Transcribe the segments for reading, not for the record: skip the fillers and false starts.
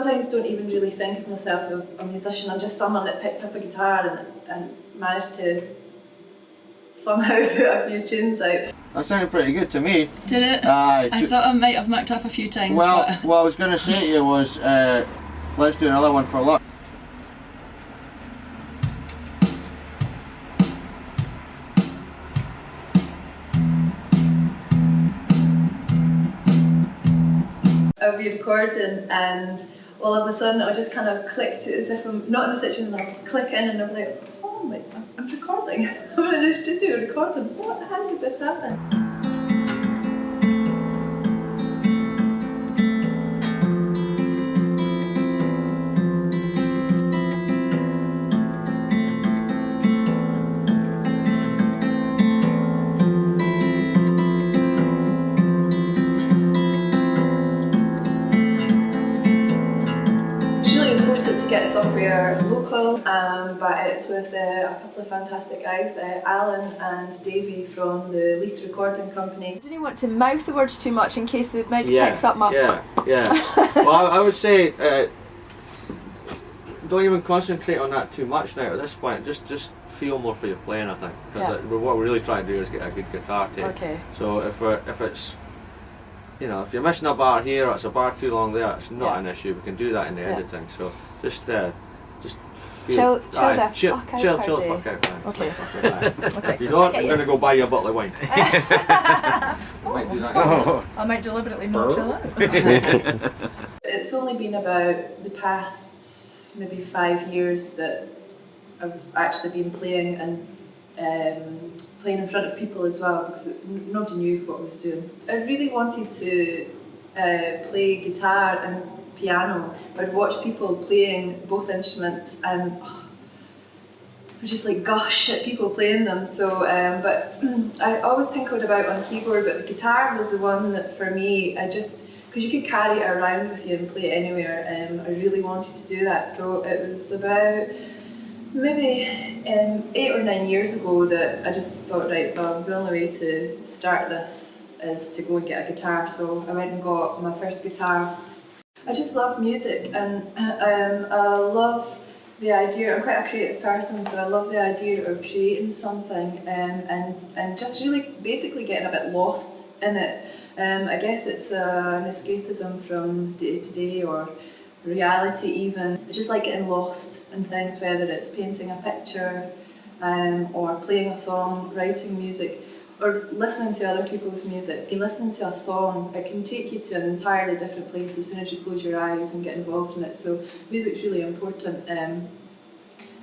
sometimes don't even really think of myself as a musician. I'm just someone that picked up a guitar and managed to somehow put a few tunes out. That sounded pretty good to me. Did it? I thought I might have mucked up a few times. Well, but... what I was going to say to you was, let's do another one for luck. I'll be recording and all of a sudden I'll just kind of click to, as if I'm not in the situation, and I'll click in and I'll be like, oh my, I'm recording. I'm in the studio recording. How did this happen? Get somewhere local, but it's with a couple of fantastic guys, Alan and Davey from the Leith Recording Company. I didn't want to mouth the words too much in case the mic picks up my... Yeah. Well, I would say don't even concentrate on that too much now at this point. Just feel more for your playing, I think, because what we're really trying to do is get a good guitar take. Okay. So if it's, you know, if you're missing a bar here or it's a bar too long there, it's not an issue. We can do that in the editing. So just feel, chill the fuck out, man. Okay. Okay. If you don't, I'm going to go buy you a bottle of wine. I might do that. I might deliberately not chill out. It's only been about the past maybe 5 years that I've actually been playing and playing in front of people as well, because nobody knew what I was doing. I really wanted to play guitar and piano. I'd watch people playing both instruments and I was just like gush at people playing them. So, but I always tinkled about on keyboard, but the guitar was the one that for me, because you could carry it around with you and play it anywhere, I really wanted to do that. So it was about maybe 8 or 9 years ago that I just thought, right, well, the only way to start this is to go and get a guitar. So I went and got my first guitar. I just love music, and I love the idea. I'm quite a creative person, so I love the idea of creating something and just really basically getting a bit lost in it. I guess it's an escapism from day to day or reality even. I just like getting lost in things, whether it's painting a picture or playing a song, writing music, or listening to other people's music. Listening to a song, it can take you to an entirely different place as soon as you close your eyes and get involved in it. So music's really important, and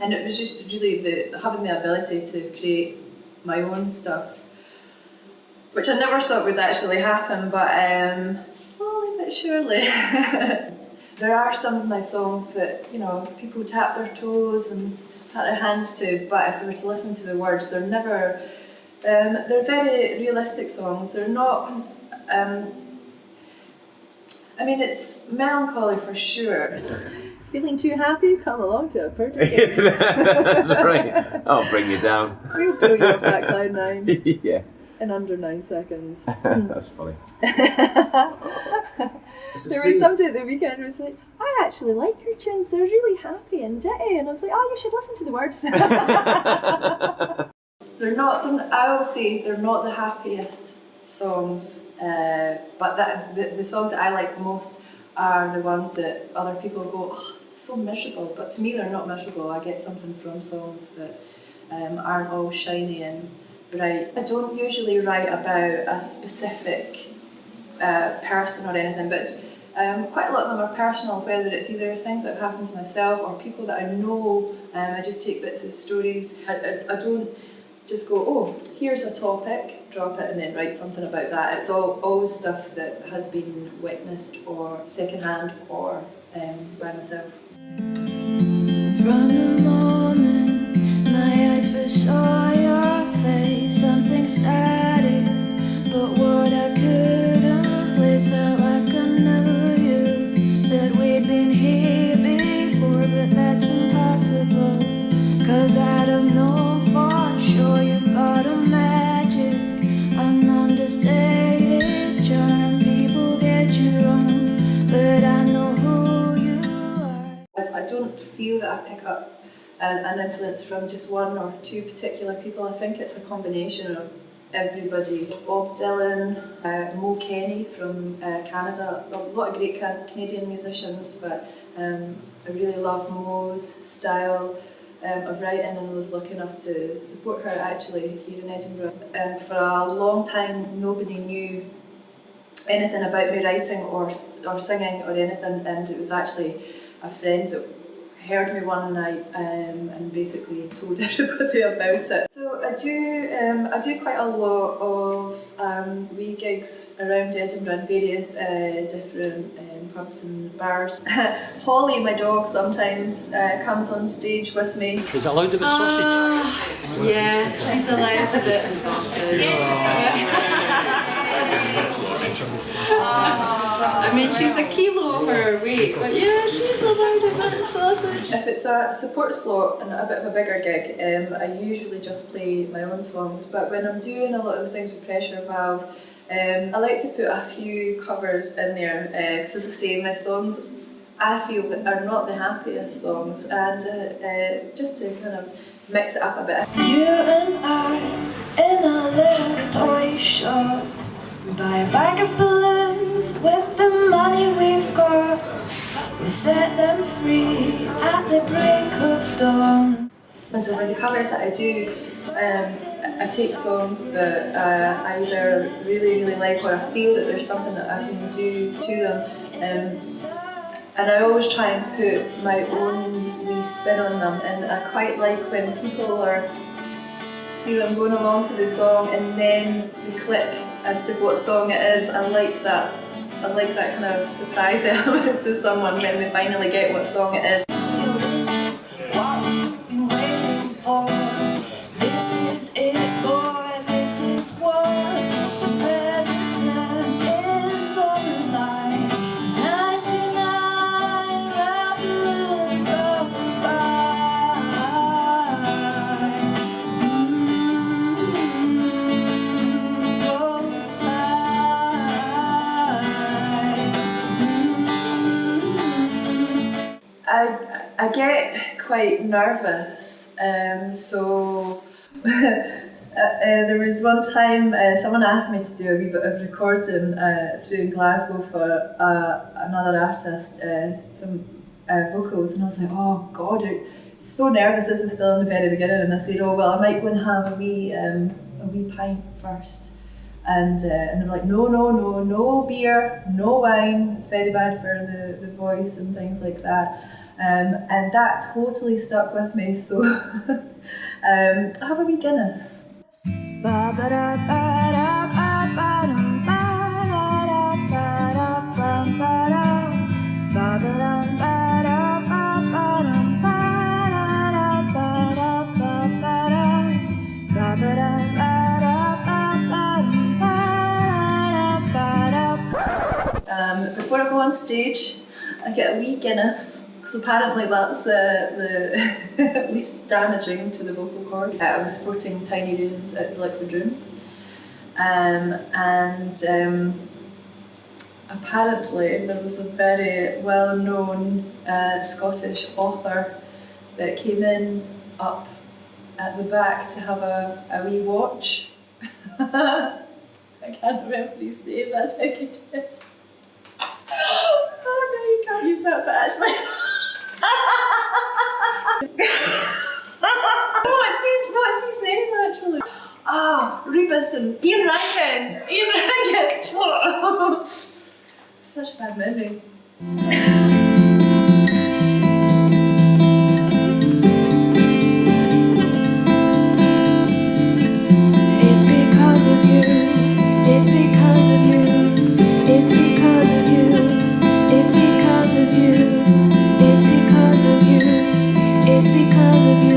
it was just really having the ability to create my own stuff, which I never thought would actually happen, but slowly but surely. There are some of my songs that, you know, people tap their toes and pat their hands to, but if they were to listen to the words, they're never. They're very realistic songs. They're not. I mean, it's melancholy for sure. Feeling too happy? Come along to a Purdie. That's right. I'll bring you down. We'll blow you off that cloud 9. Yeah. In under 9 seconds. That's funny. There was somebody at the weekend who was like, I actually like your tunes, they're really happy and ditty. And I was like, oh, you should listen to the words. I always say they're not the happiest songs, but the songs that I like the most are the ones that other people go, oh, it's so miserable. But to me, they're not miserable. I get something from songs that aren't all shiny and bright. I don't usually write about a specific person or anything, but quite a lot of them are personal, whether it's either things that have happened to myself or people that I know. I just take bits of stories. I don't just go, oh, here's a topic, drop it and then write something about that. It's always stuff that has been witnessed or secondhand or by myself. From the moment my eyes first saw your face, something static, but what I couldn't place felt like I knew you, that we'd been here before, but that's impossible, 'cause I'd have known for sure you've got a magic, an understated charm. People get you wrong, but I know who you that I pick up an influence from just one or two particular people. I think it's a combination of everybody. Bob Dylan, Mo Kenny from Canada, a lot of great Canadian musicians, but I really love Mo's style of writing, and was lucky enough to support her actually here in Edinburgh. For a long time nobody knew anything about me writing or singing or anything, and it was actually a friend that heard me one night and basically told everybody about it. So I do quite a lot of wee gigs around Edinburgh in various different pubs and bars. Holly, my dog, sometimes comes on stage with me. She's allowed a bit sausage. Yeah, she's allowed a bit sausage. I mean, she's a kilo over her weight, but yeah, she's allowed a bit of sausage. If it's a support slot and a bit of a bigger gig, I usually just play my own songs, but when I'm doing a lot of the things with Pressure Valve, I like to put a few covers in there, because as I say, my songs I feel that are not the happiest songs, and just to kind of mix it up a bit. You and I in a little toy shop, we buy a bag of balloons with the money we've got. We set them free at the break of dawn. And so for the covers that I do, I take songs that I either really like, or I feel that there's something that I can do to them. And I always try and put my own wee spin on them, and I quite like when people see them going along to the song and then they click as to what song it is. I like that kind of surprise element to someone when they finally get what song it is. What we've been waiting for. This is it, boy, this is what the president is on the line. 99 round balloons go by. Goes by. I get quite nervous, so there was one time someone asked me to do a wee bit of recording through Glasgow for another artist, some vocals, and I was like, oh God, so nervous. This was still in the very beginning, and I said, oh well, I might go and have a wee pint first. And they were like, no beer, no wine, it's very bad for the voice and things like that. And that totally stuck with me, so have a wee Guinness. Before I go on stage, I get a wee Guinness, because apparently that's the least damaging to the vocal cords. I was sporting tiny rooms at the Liquid Rooms, and apparently there was a very well-known Scottish author that came in up at the back to have a wee watch. I can't remember his name, that's how good it is. Oh no, you can't use that, but actually. What's his name actually? Rebus and Ian Rankin! Such a bad memory. It's because of you, it's because of you, it's because of you, it's because of you, it's because of you, it's because of you.